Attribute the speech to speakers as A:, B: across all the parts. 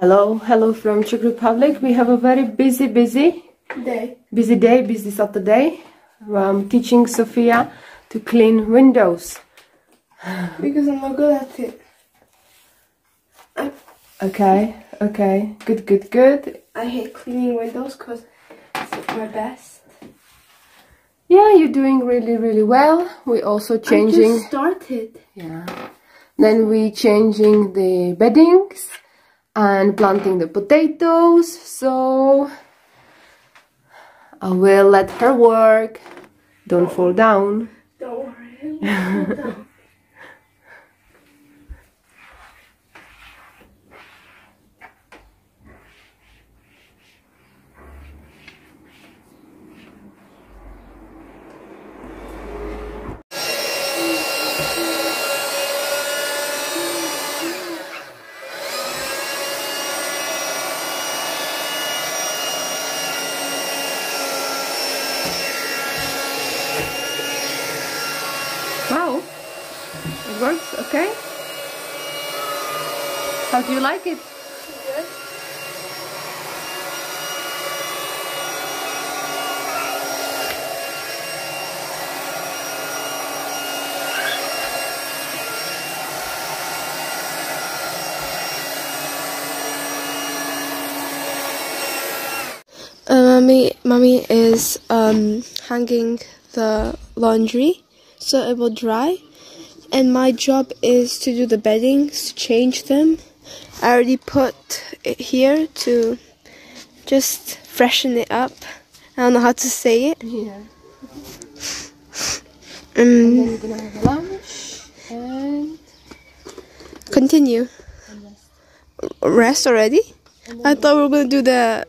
A: Hello from Czech Republic. We have a very busy day, busy Saturday. I'm teaching Sofia to clean windows.
B: Because I'm not good at it.
A: Okay, good.
B: I hate cleaning windows because it's my best.
A: Yeah, you're doing really well. We also changing.
B: I just started.
A: Yeah. Then we changing the beddings and planting the potatoes. So I will let her work. Don't fall down.
B: Don't worry, I won't fall down.
A: Wow, it works, okay? How do you like it?
B: Good.
C: Mommy is hanging the laundry so it will dry, and my job is to do the beddings, to change them. I already put it here to just freshen it up. I don't know how to say it.
A: Yeah. And then we're gonna have lunch and
C: Continue. Rest already? I thought we were gonna do the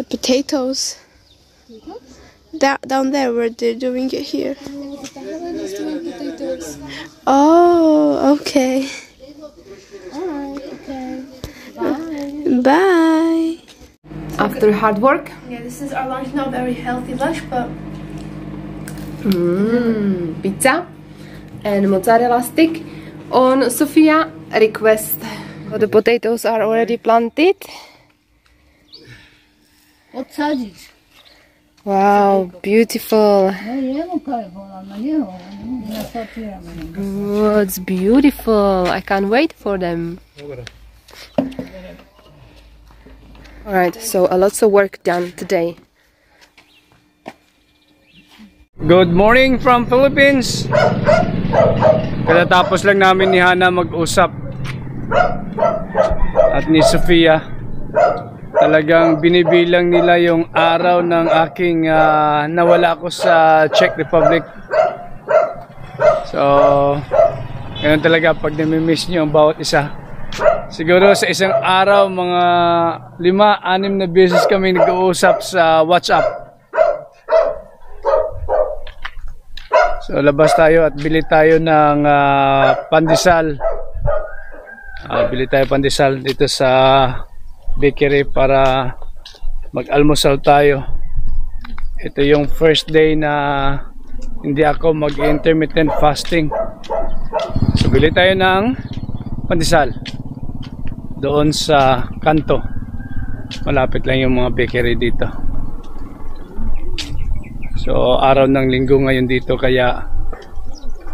C: potatoes. Down there where they're doing it here. Oh, okay.
A: alright, okay. Bye.
C: Bye.
A: After hard work,
B: Yeah, this is our lunch. Not very healthy lunch, but
A: pizza and mozzarella stick. On Sofia request, the potatoes are already planted. Wow, beautiful. Oh, it's beautiful. I can't wait for them. Alright, so a lots of work done today.
D: Good morning from Philippines. Katatapos lang namin ni Hana mag-usap at ni Sofia. Talagang binibilang nila yung araw ng aking nawala ko sa Czech Republic. So, ganun talaga pag namimiss nyo ang bawat isa. Siguro sa isang araw, mga 5-6 na beses kami nag-uusap sa WhatsApp. So, labas tayo at bili tayo ng pandesal. Bili tayo pandesal dito sa bakery para mag-almusal tayo. Ito yung first day na hindi ako mag-intermittent fasting. So bili tayo ng pandesal doon sa kanto. Malapit lang yung mga bakery dito. So araw ng linggo ngayon dito, kaya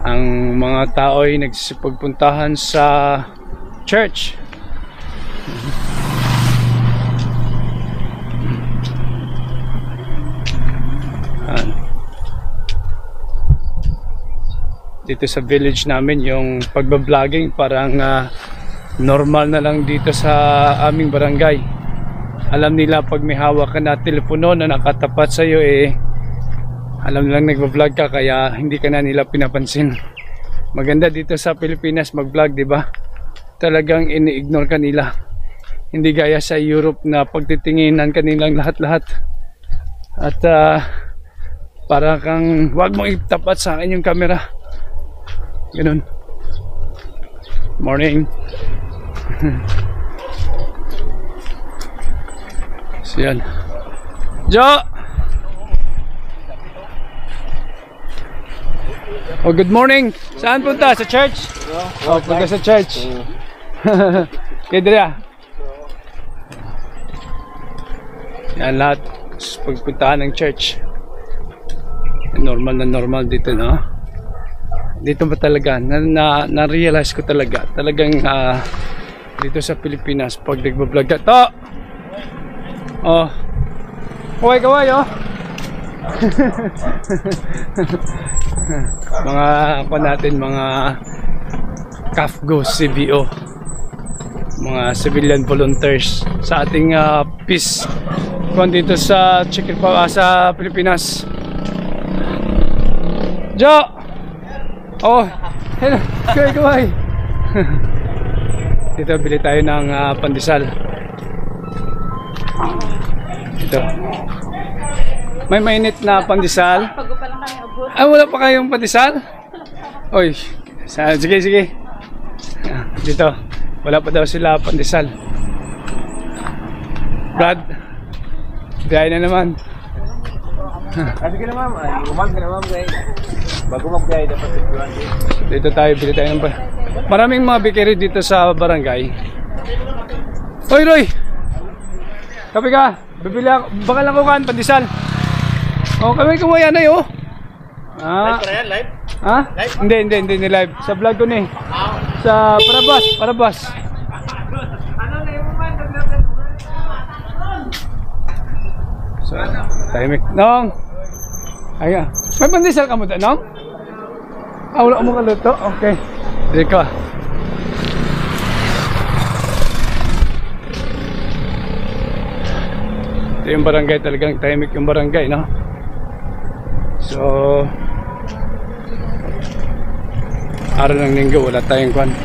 D: ang mga tao ay nagsisipagpuntahan sa church. Dito sa village namin yung pagbabloging parang normal na lang dito sa aming barangay. Alam nila pag may hawak ka na telepono na nakatapat sa iyo, alam nilang nagbablog ka, kaya hindi ka na nila pinapansin. Maganda dito sa Pilipinas mag-vlog, di ba? Talagang ini-ignore ka nila. Hindi gaya sa Europe na pagtitinginan ka nilang lahat-lahat. At para kang wag mong itapat sa akin yung camera. Ganun. Morning. So yan. Jo! Oh, good morning. Saan punta? Sa church? Oh, punta sa church. Kedra. Yan lahat pagpuntahan ng church. Normal na normal dito, no? Dito ba talaga na-realize ko talagang dito sa Pilipinas pag nagbo-vlog ka to. Oh. Kaway oh. Mga ako natin, mga CAFGO, CBO, mga civilian volunteers sa ating peace kung dito sa sa Pilipinas. Jo! Oh! Hello! Kaway! Dito bili tayo ng pandesal. Ito. May mainit na pandesal. Ay, wala pa kayong pandesal? Oy, sige. Dito, wala pa daw sila pandesal. Brad, biyahe na naman.
E: Sige na ma'am, umag na ma'am guys. Bago magbiyahe dapat siguro.
D: Dito tayo, bili tayo ng maraming mga bakery dito sa barangay. Oy, Roy! Kapi ka, bibili ako, baka lang ko kan pandesal. Oh, kami kumuha yan ay oh.
E: Live pa yan, live?
D: Ha? Live? Hindi live. Sa vlog ko ni. Sa Parabas. So, tahimik. Nong! Ayan. May pandesal ka mo da, Nong? Wala mo kaluto? Okay. Dito ka. Ito yung barangay, talagang tahimik yung barangay, no? So, araw ng linggo, wala tayong kwan.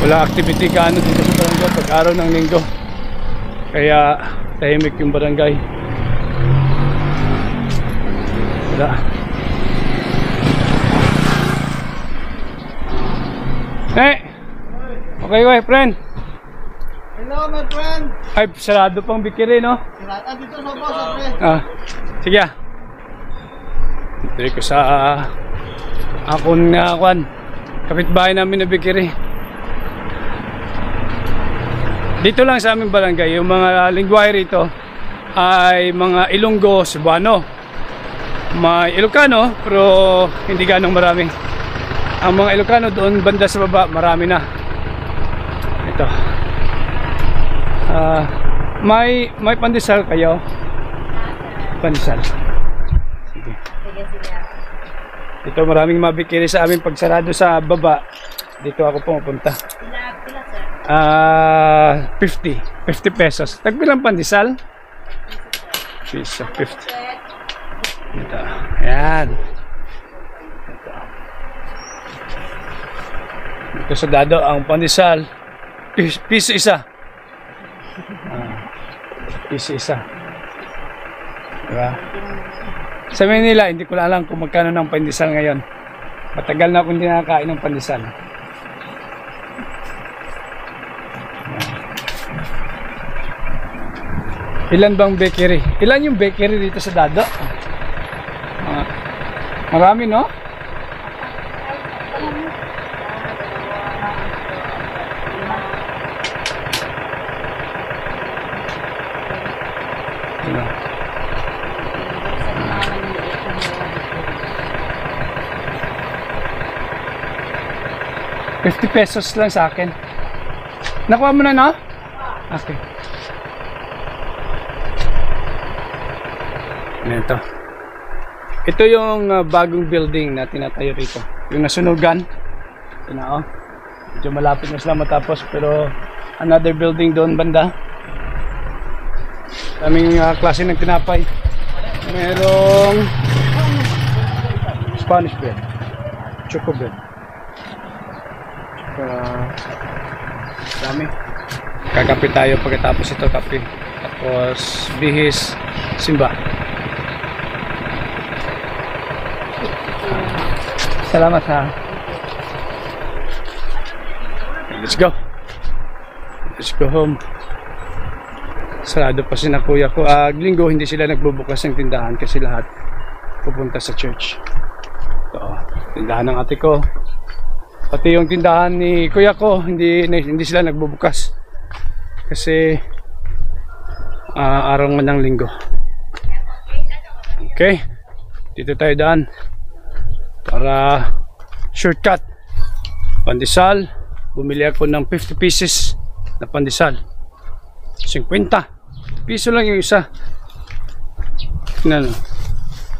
D: Wala activity ka ano dito sa barangay pag araw ng linggo. Kaya tahimik yung barangay. Wala. Hey! Okay, friend.
E: Hello my friend.
D: Ay, sarado pang bikiri, no?
E: Dito sa boss, friend.
D: Sige. Dito ko sa akong kwan. Kapitbahay namin na bikiri. Dito lang sa aming barangay, yung mga lingwahe rito ay mga Ilonggo, Cebuano. May Ilocano, pero hindi ganong marami. Ang mga Ilocano doon banda sa baba, marami na. Ito. May pandesal kayo? Pandesal. Sige. Ito maraming mabikiri sa amin pagsarado sa baba. Dito ako pumupunta. 50 pesos. Tagbilang pandesal? Piso 50. Ito. Ayan. Ito sa dado ang pandesal. Piso isa. Piso isa. Diba? Sa Manila, hindi ko alam kung magkano ng pandesal ngayon. Matagal na akong hindi nakakain ng pandesal. Ilan bang bakery? Ilan yung bakery dito sa Dado? Marami, no? ₱50 lang sa akin. Nakuha mo na, no? Okay. Ito yung bagong building na tinatayo rito. Yung nasunugan. Ito na, oh. Medyo malapit na sila matapos, pero another building doon banda. Daming klase ng tinapay. Merong Spanish bread, choco bread. Dami. Kakape tayo pagkatapos ito, kape. Tapos bihis, simba. Salamat ha. Let's go. Let's go home. Sarado pa si na kuya ko. Linggo hindi sila nagbubukas ng tindahan kasi lahat pupunta sa church. Ito, tindahan ng ate ko. Pati yung tindahan ni kuya ko, hindi sila nagbubukas. Kasi araw nga ng linggo. Okay. Dito tayo daan. Para shortcut. Pandesal. Bumili ako ng 50 pieces na pandesal. 50 piso lang yung isa. Tingnan.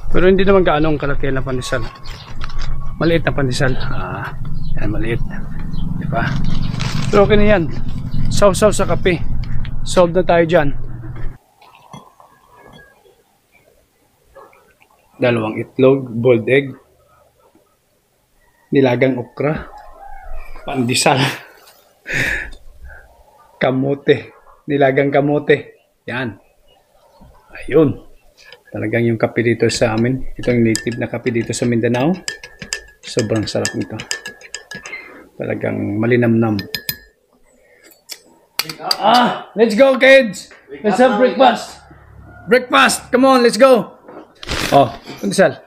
D: Pero hindi naman gaano ang kalaki na pandesal. Maliit na pandesal. Yan, maliit. Diba? Pero okay na yan. Saw-saw sa kape. Solve na tayo dyan. Dalawang itlog, boiled egg, nilagang okra, pandesal, kamote, nilagang kamote. Yan. Ayun. Talagang yung kape dito sa amin. Ito yung native na kape dito sa Mindanao. Sobrang sarap nito. Talagang malinamnam. Let's go, kids! Let's have breakfast! Breakfast! Come on, let's go! Oh, pandesal.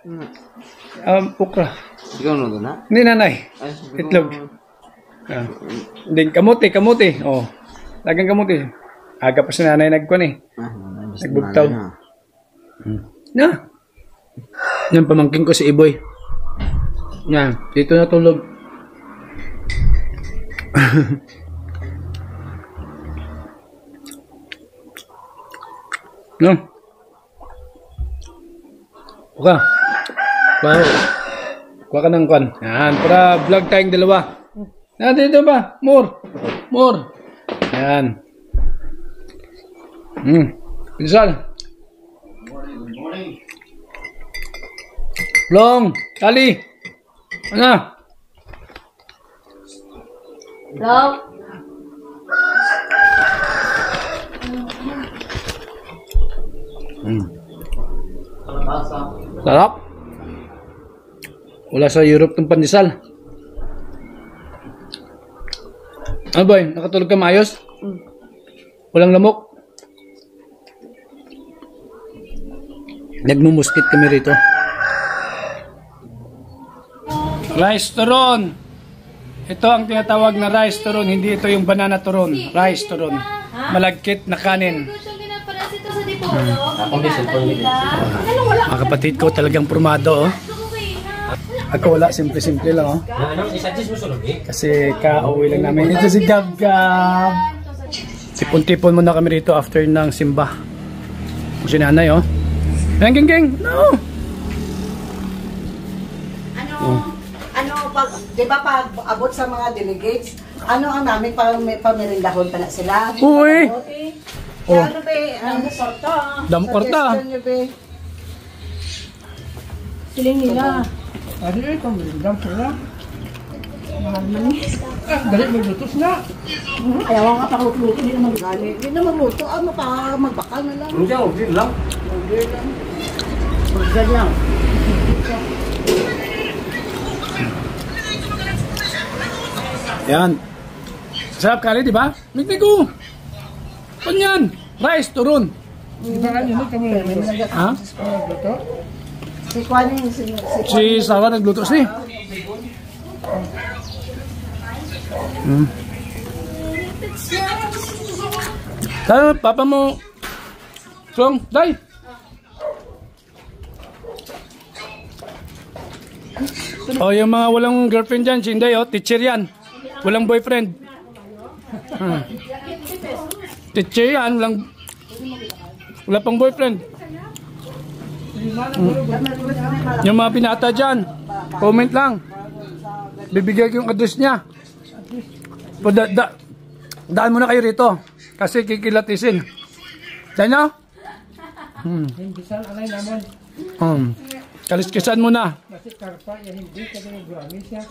D: Okra.
E: Ikaw na doon, ha?
D: Hindi, nanay. Itlog. Hindi, kamote. Oh, lagang kamote. Aga pa si nanay nagkuhan eh. Nagbugtaw. Na. Yan, pamangking ko si Iboy. Yan, dito natulog. No. Kuha. Kuha ka ng kwan. Yan, para vlog tayong dalawa. Dito ba? More. Yan. Pinsal. Long, Kali. Ano?
A: Long.
D: Sarap. Wala sa Europe tong pandesal. Ano boy? Nakatulog ka maayos? Walang lamok? Nagmumuskit kami rito. Rice turon. Ito ang tinatawag na rice turon. Hindi ito yung banana turon. Rice turon. Malagkit na kanin. Mga kapatid ko talagang formado. Oh. Ako wala, simple-simple lang. Oh. Kasi ka-uwi lang namin. Ito si Gab-Gab. Tipon-tipon muna kami rito after ng simba. Si nanay, oh. Geng. No.
F: Pag, di ba pag abot sa mga delegates, ano ang namin pamirindahon pa na sila?
D: Uy!
F: Oh. Ano ba?
D: Damporta.
F: Siling nila.
D: Ano ito? Dam sila. Dali maglutos na.
F: Ayaw nga pakuluto, hindi na magluto. Hindi na magluto, ano pa, magbakal na lang.
E: Hindi lang.
F: Burger lang.
D: Yan. Sarap kali, di ba? Mikmiko. Panyan. Rice turon. Ha?
F: Si Kwani,
D: Si Sarah nagluto siya. Tayo, papa mo. Song, day. Oh, yung mga walang girlfriend dyan, si Inday, oh, teacher yan. Walang boyfriend. Teacher yan, wala pang boyfriend. Yung mga binata dyan, comment lang. Bibigyan ko yung address niya. Daan muna kayo rito. Kasi kikilatisin. Dahil nyo? Kaliskisan muna. Kasi karpa, yan hindi ka na nag-rami siya.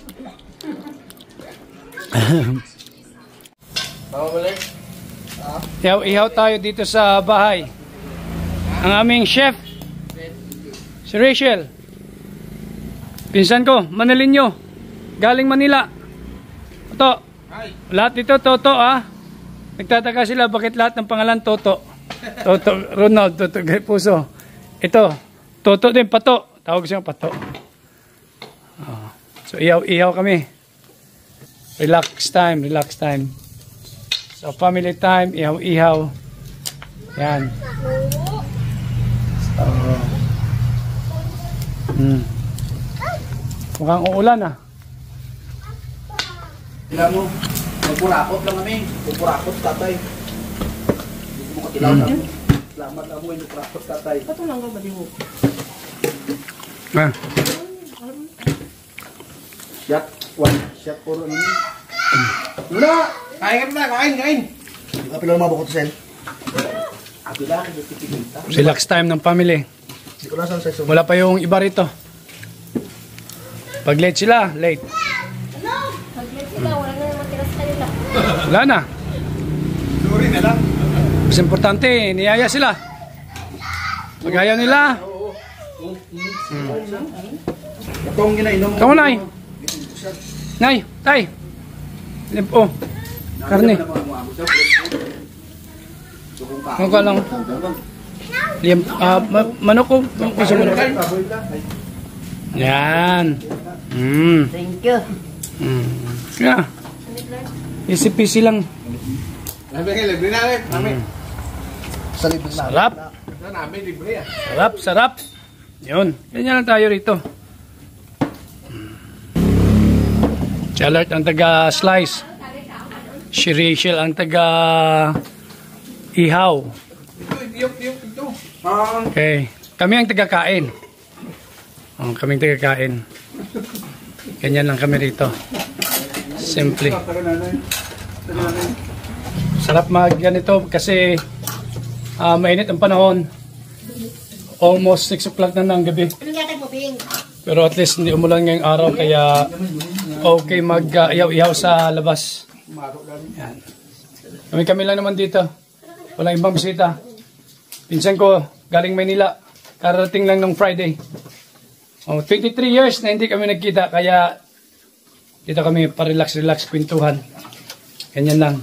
D: Ihaw tayo dito sa bahay. Ang aming chef, si Rachel. Pinsan ko, Manalinyo. Galing Manila. Toto. Lahat ito, Toto, ah. Nagtataka sila bakit lahat ng pangalan Toto. Toto, Ronald, Toto, Puso. Ito, Toto din, Pato. Tawag siyang Pato. So, ihaw kami. Relax time, relax time. So, family time, ihaw-ihaw. Yan. So, mukhang uulan ah.
E: Ilan mo? Magpurakot lang kami. Magpurakot, tatay. Hindi mo katilaw na. Salamat lang mo, magpurakot, tatay.
B: Pato lang ka ba di mo?
D: Ah.
E: Shot, one shot puro ano yun. Wala! Kain na, kain! Kapila lang mabukot sa sel. Kapila, kita.
D: Relax time ng family.
E: Hindi ko lang saan sa
D: Wala pa yung iba rito. Pag late sila, late. Wala na.
E: Sorry na lang.
D: Mas importante, niyaya sila. Pag ayaw nila,
E: Itong ginainom mo.
D: kamu nay. Nay, tay. Oh, karne. Ano ka lang? Liam, manok ko. Gusto mo? Yan.
F: Thank you.
D: Yeah. Easy-peasy lang.
E: Libre na rin. Sa libre na.
D: Sarap.
E: Namin libre ah.
D: Sarap, sarap. Yun. Ganyan lang tayo rito. Si Alert ang taga-slice. Si Rachel ang taga-ihaw.
E: Ito.
D: Okay. Kami ang taga-kain. Oh, kaming taga-kain. Ganyan lang kami rito. Simple. Sarap mag-ganito kasi mainit ang panahon. Almost 6 o'clock na ng gabi. Pero at least hindi umulan ngayong araw kaya okay mag-ihaw-ihaw sa labas. Yan. Kami lang naman dito. Walang ibang bisita. Pinsan ko galing Maynila. Karating lang nung Friday. 23 years na hindi kami nagkita kaya dito kami pa-relax-relax kwentuhan. Ganyan lang.